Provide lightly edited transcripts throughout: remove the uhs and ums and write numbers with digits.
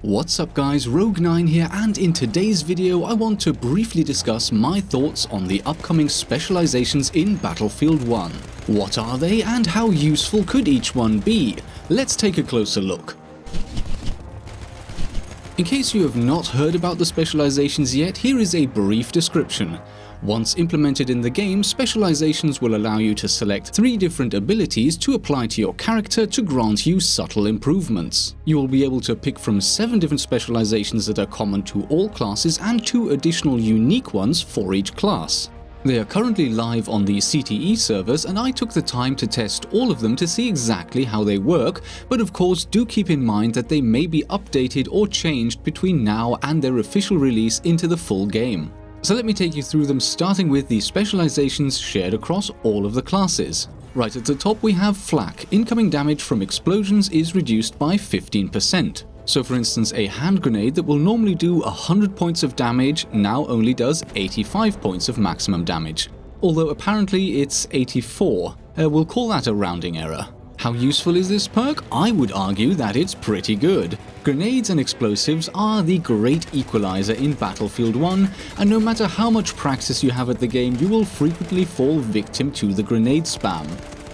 What's up guys, Rogue9 here, and in today's video I want to briefly discuss my thoughts on the upcoming specializations in Battlefield 1. What are they and how useful could each one be? Let's take a closer look. In case you have not heard about the specializations yet, here is a brief description. Once implemented in the game, specializations will allow you to select 3 different abilities to apply to your character to grant you subtle improvements. You will be able to pick from 7 different specializations that are common to all classes and 2 additional unique ones for each class. They are currently live on the CTE servers, and I took the time to test all of them to see exactly how they work, but of course do keep in mind that they may be updated or changed between now and their official release into the full game. So let me take you through them, starting with the specializations shared across all of the classes. Right at the top we have Flack. Incoming damage from explosions is reduced by 15%. So for instance, a hand grenade that will normally do 100 points of damage now only does 85 points of maximum damage. Although apparently it's 84. We'll call that a rounding error. How useful is this perk? I would argue that it's pretty good. Grenades and explosives are the great equalizer in Battlefield 1, and no matter how much practice you have at the game, you will frequently fall victim to the grenade spam.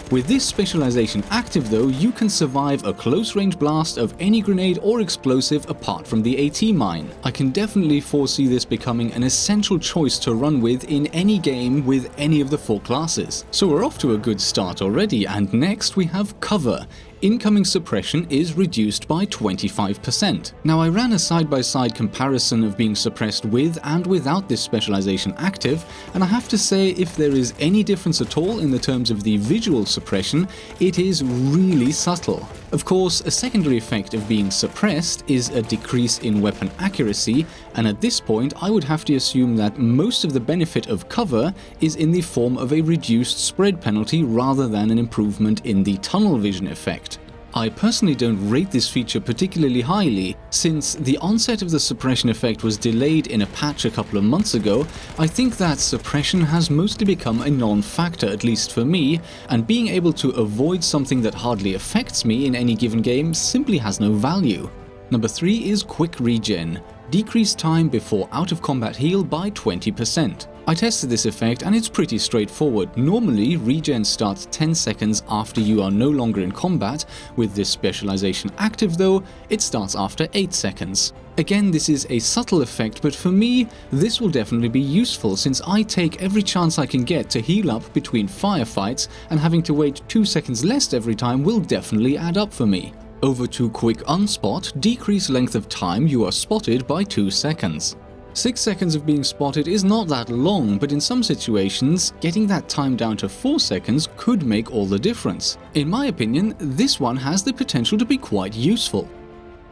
With this specialization active though, you can survive a close-range blast of any grenade or explosive apart from the AT mine. I can definitely foresee this becoming an essential choice to run with in any game with any of the 4 classes. So we're off to a good start already, and next we have Cover. Incoming suppression is reduced by 25%. Now I ran a side-by-side comparison of being suppressed with and without this specialization active, and I have to say if there is any difference at all in the terms of the visual suppression, it is really subtle. Of course, a secondary effect of being suppressed is a decrease in weapon accuracy, and at this point I would have to assume that most of the benefit of Cover is in the form of a reduced spread penalty rather than an improvement in the tunnel vision effect. I personally don't rate this feature particularly highly. Since the onset of the suppression effect was delayed in a patch a couple of months ago, I think that suppression has mostly become a non-factor, at least for me, and being able to avoid something that hardly affects me in any given game simply has no value. Number 3 is Quick Regen. Decrease time before out-of-combat heal by 20%. I tested this effect and it's pretty straightforward. Normally, regen starts 10 seconds after you are no longer in combat. With this specialization active though, it starts after 8 seconds. Again, this is a subtle effect, but for me, this will definitely be useful since I take every chance I can get to heal up between firefights, and having to wait 2 seconds less every time will definitely add up for me. Over to Quick Unspot, decrease length of time you are spotted by 2 seconds. 6 seconds of being spotted is not that long, but in some situations, getting that time down to 4 seconds could make all the difference. In my opinion, this one has the potential to be quite useful.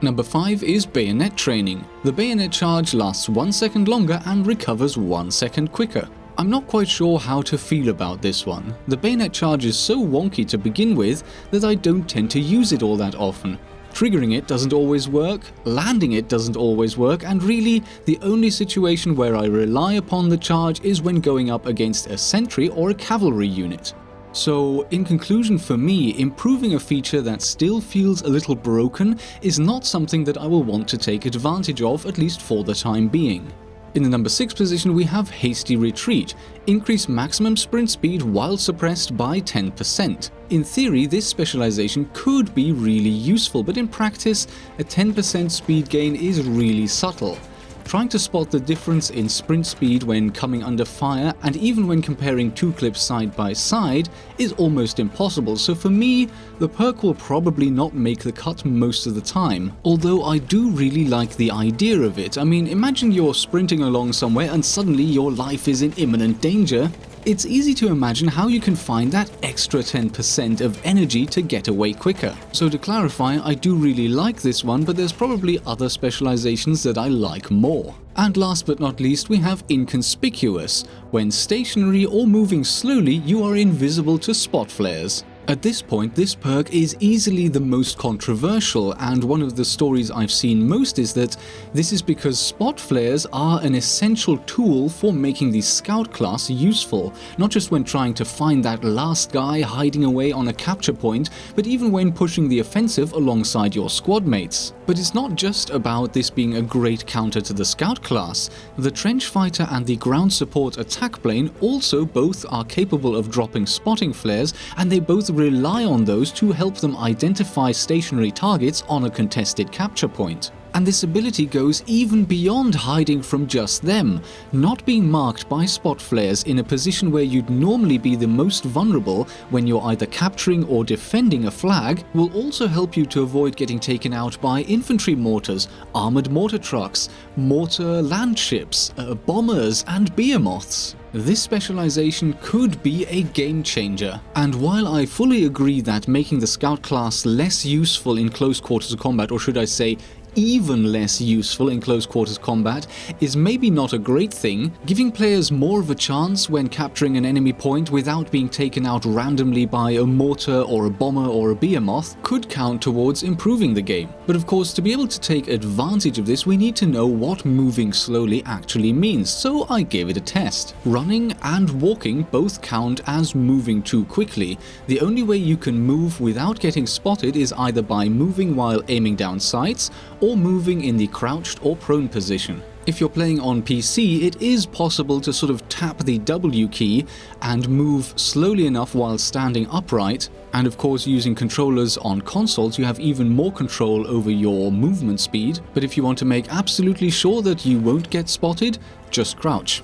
Number 5 is Bayonet Training. The bayonet charge lasts 1 second longer and recovers 1 second quicker. I'm not quite sure how to feel about this one. The bayonet charge is so wonky to begin with that I don't tend to use it all that often. Triggering it doesn't always work, landing it doesn't always work, and really the only situation where I rely upon the charge is when going up against a sentry or a cavalry unit. So in conclusion, for me, improving a feature that still feels a little broken is not something that I will want to take advantage of, at least for the time being. In the number 6 position we have Hasty Retreat. Increase maximum sprint speed while suppressed by 10%. In theory, this specialization could be really useful, but in practice, a 10% speed gain is really subtle. Trying to spot the difference in sprint speed when coming under fire, and even when comparing 2 clips side by side, is almost impossible, so for me, the perk will probably not make the cut most of the time. Although I do really like the idea of it. I mean, imagine you're sprinting along somewhere and suddenly your life is in imminent danger. It's easy to imagine how you can find that extra 10% of energy to get away quicker. So to clarify, I do really like this one, but there's probably other specializations that I like more. And last but not least, we have Inconspicuous. When stationary or moving slowly, you are invisible to spot flares. At this point, this perk is easily the most controversial, and one of the stories I've seen most is that this is because spot flares are an essential tool for making the scout class useful, not just when trying to find that last guy hiding away on a capture point, but even when pushing the offensive alongside your squad mates. But it's not just about this being a great counter to the scout class. The trench fighter and the ground support attack plane also both are capable of dropping spotting flares, and they both rely on those to help them identify stationary targets on a contested capture point. And this ability goes even beyond hiding from just them. Not being marked by spot flares in a position where you'd normally be the most vulnerable when you're either capturing or defending a flag will also help you to avoid getting taken out by infantry mortars, armored mortar trucks, mortar land ships, bombers and behemoths. This specialization could be a game changer, and while I fully agree that making the scout class less useful in close quarters combat, or should I say even less useful in close quarters combat, is maybe not a great thing, giving players more of a chance when capturing an enemy point without being taken out randomly by a mortar or a bomber or a behemoth could count towards improving the game. But of course, to be able to take advantage of this, we need to know what moving slowly actually means, so I gave it a test. Running and walking both count as moving too quickly. The only way you can move without getting spotted is either by moving while aiming down sights, or moving in the crouched or prone position. If you're playing on PC, it is possible to sort of tap the W key and move slowly enough while standing upright, and of course using controllers on consoles you have even more control over your movement speed, but if you want to make absolutely sure that you won't get spotted, just crouch.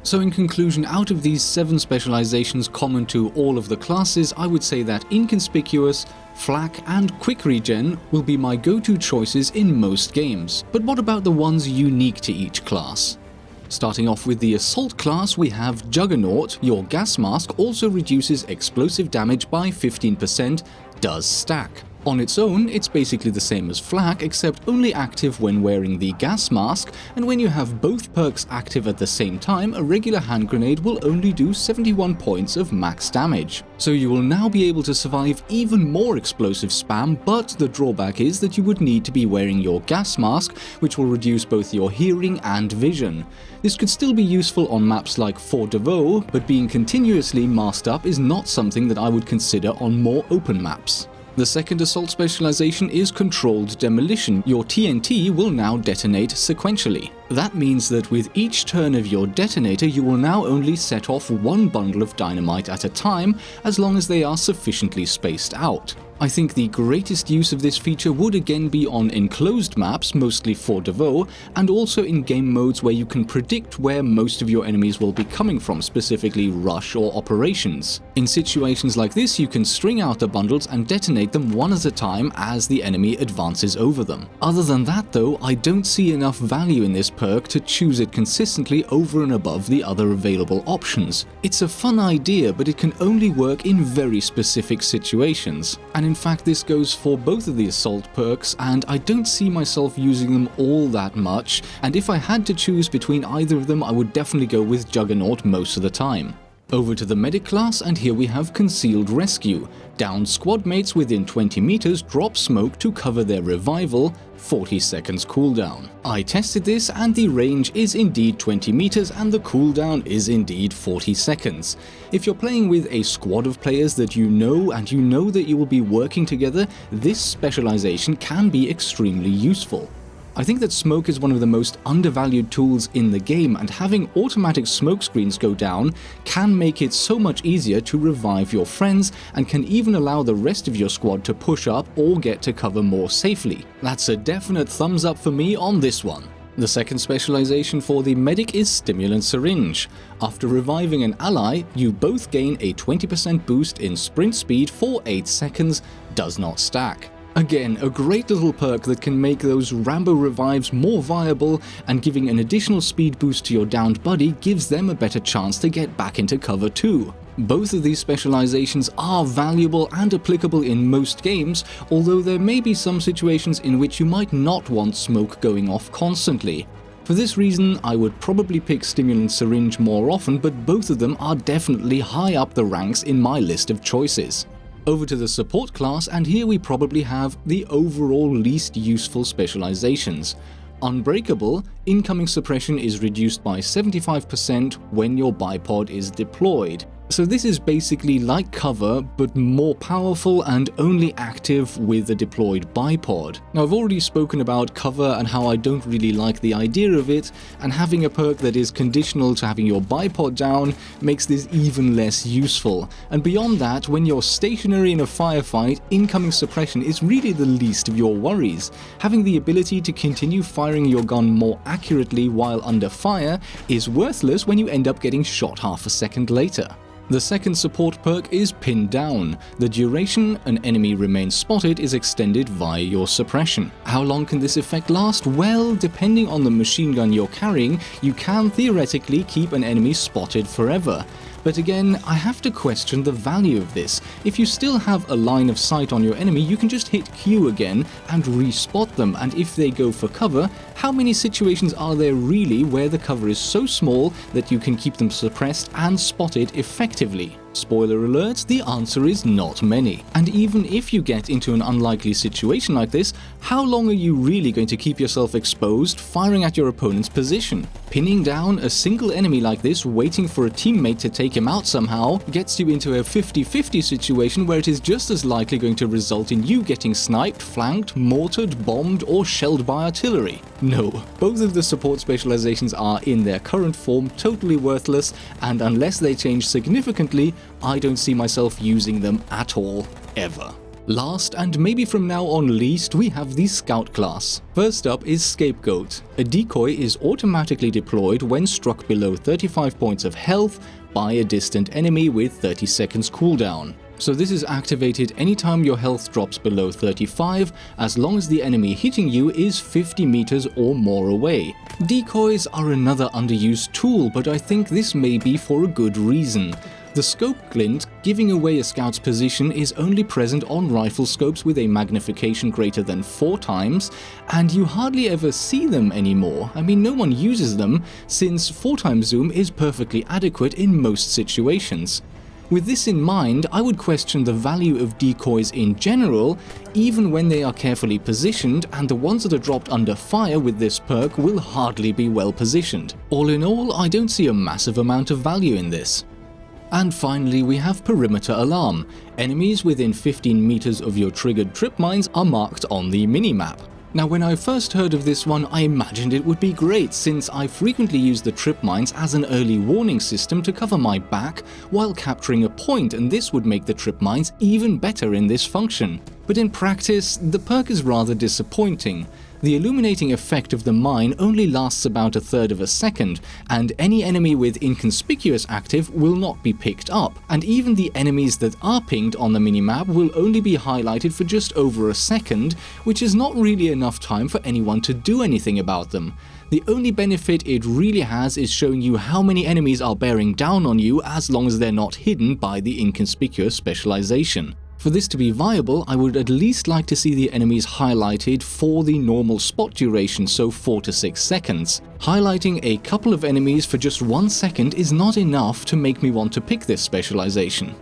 So in conclusion, out of these 7 specializations common to all of the classes, I would say that inconspicuous, Flack and quick regen will be my go-to choices in most games. But what about the ones unique to each class? Starting off with the assault class, we have Juggernaut. Your gas mask also reduces explosive damage by 15%, does stack. On its own, it's basically the same as Flack, except only active when wearing the gas mask, and when you have both perks active at the same time, a regular hand grenade will only do 71 points of max damage. So you will now be able to survive even more explosive spam, but the drawback is that you would need to be wearing your gas mask, which will reduce both your hearing and vision. This could still be useful on maps like Fort de Vaux, but being continuously masked up is not something that I would consider on more open maps. The second assault specialization is Controlled Demolition. Your TNT will now detonate sequentially. That means that with each turn of your detonator, you will now only set off one bundle of dynamite at a time, as long as they are sufficiently spaced out. I think the greatest use of this feature would again be on enclosed maps, mostly Fort de Vaux, and also in game modes where you can predict where most of your enemies will be coming from, specifically rush or operations. In situations like this, you can string out the bundles and detonate them one at a time as the enemy advances over them. Other than that though, I don't see enough value in this perk to choose it consistently over and above the other available options. It's a fun idea, but it can only work in very specific situations. And in fact, this goes for both of the assault perks, and I don't see myself using them all that much, and if I had to choose between either of them, I would definitely go with Juggernaut most of the time. Over to the medic class, and here we have Concealed Rescue. Downed squad mates within 20 meters drop smoke to cover their revival, 40 seconds cooldown. I tested this and the range is indeed 20 meters and the cooldown is indeed 40 seconds. If you're playing with a squad of players that you know and you know that you will be working together, this specialization can be extremely useful. I think that smoke is one of the most undervalued tools in the game, and having automatic smoke screens go down can make it so much easier to revive your friends and can even allow the rest of your squad to push up or get to cover more safely. That's a definite thumbs up for me on this one. The second specialization for the medic is Stimulant Syringe. After reviving an ally, you both gain a 20% boost in sprint speed for 8 seconds, does not stack. Again, a great little perk that can make those Rambo revives more viable, and giving an additional speed boost to your downed buddy gives them a better chance to get back into cover too. Both of these specializations are valuable and applicable in most games, although there may be some situations in which you might not want smoke going off constantly. For this reason, I would probably pick Stimulant Syringe more often, but both of them are definitely high up the ranks in my list of choices. Over to the support class, and here we probably have the overall least useful specializations. Unbreakable, incoming suppression is reduced by 75% when your bipod is deployed. So this is basically like cover, but more powerful and only active with a deployed bipod. Now I've already spoken about cover and how I don't really like the idea of it, and having a perk that is conditional to having your bipod down makes this even less useful. And beyond that, when you're stationary in a firefight, incoming suppression is really the least of your worries. Having the ability to continue firing your gun more accurately while under fire is worthless when you end up getting shot half a second later. The second support perk is Pin Down. The duration an enemy remains spotted is extended via your suppression. How long can this effect last? Well, depending on the machine gun you're carrying, you can theoretically keep an enemy spotted forever. But again, I have to question the value of this. If you still have a line of sight on your enemy, you can just hit Q again and re-spot them, and if they go for cover, how many situations are there really where the cover is so small that you can keep them suppressed and spotted effectively? Spoiler alert, the answer is not many. And even if you get into an unlikely situation like this, how long are you really going to keep yourself exposed firing at your opponent's position? Pinning down a single enemy like this, waiting for a teammate to take him out somehow, gets you into a 50-50 situation where it is just as likely going to result in you getting sniped, flanked, mortared, bombed, or shelled by artillery. No, both of the support specializations are in their current form totally worthless, and unless they change significantly, I don't see myself using them at all, ever. Last, and maybe from now on least, we have the Scout class. First up is Scapegoat. A decoy is automatically deployed when struck below 35 points of health by a distant enemy with 30 seconds cooldown. So this is activated anytime your health drops below 35, as long as the enemy hitting you is 50 meters or more away. Decoys are another underused tool, but I think this may be for a good reason. The scope glint, giving away a scout's position, is only present on rifle scopes with a magnification greater than 4 times, and you hardly ever see them anymore. I mean, no one uses them, since 4 times zoom is perfectly adequate in most situations. With this in mind, I would question the value of decoys in general, even when they are carefully positioned, and the ones that are dropped under fire with this perk will hardly be well positioned. All in all, I don't see a massive amount of value in this. And finally, we have Perimeter Alarm. Enemies within 15 meters of your triggered trip mines are marked on the minimap. Now, when I first heard of this one, I imagined it would be great, since I frequently use the trip mines as an early warning system to cover my back while capturing a point, and this would make the trip mines even better in this function. But in practice, the perk is rather disappointing. The illuminating effect of the mine only lasts about 1/3 of a second, and any enemy with inconspicuous active will not be picked up, and even the enemies that are pinged on the minimap will only be highlighted for just over a second, which is not really enough time for anyone to do anything about them. The only benefit it really has is showing you how many enemies are bearing down on you as long as they're not hidden by the inconspicuous specialization. For this to be viable, I would at least like to see the enemies highlighted for the normal spot duration, so 4 to 6 seconds. Highlighting a couple of enemies for just 1 second is not enough to make me want to pick this specialization.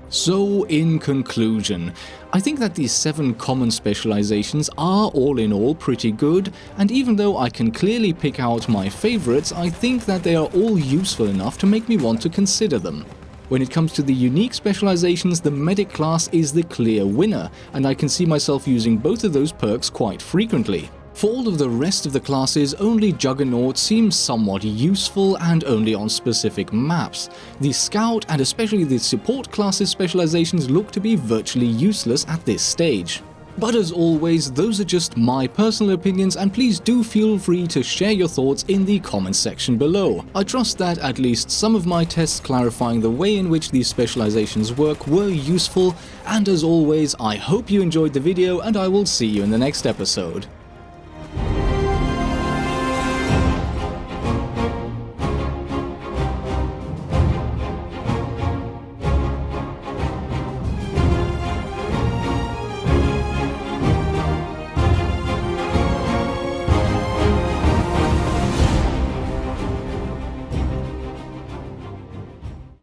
So, in conclusion, I think that these 7 common specializations are all in all pretty good, and even though I can clearly pick out my favorites, I think that they are all useful enough to make me want to consider them. When it comes to the unique specializations, the Medic class is the clear winner, and I can see myself using both of those perks quite frequently. For all of the rest of the classes, only Juggernaut seems somewhat useful and only on specific maps. The Scout and especially the Support classes specializations look to be virtually useless at this stage. But as always, those are just my personal opinions, and please do feel free to share your thoughts in the comments section below. I trust that at least some of my tests clarifying the way in which these specializations work were useful, and as always, I hope you enjoyed the video, and I will see you in the next episode.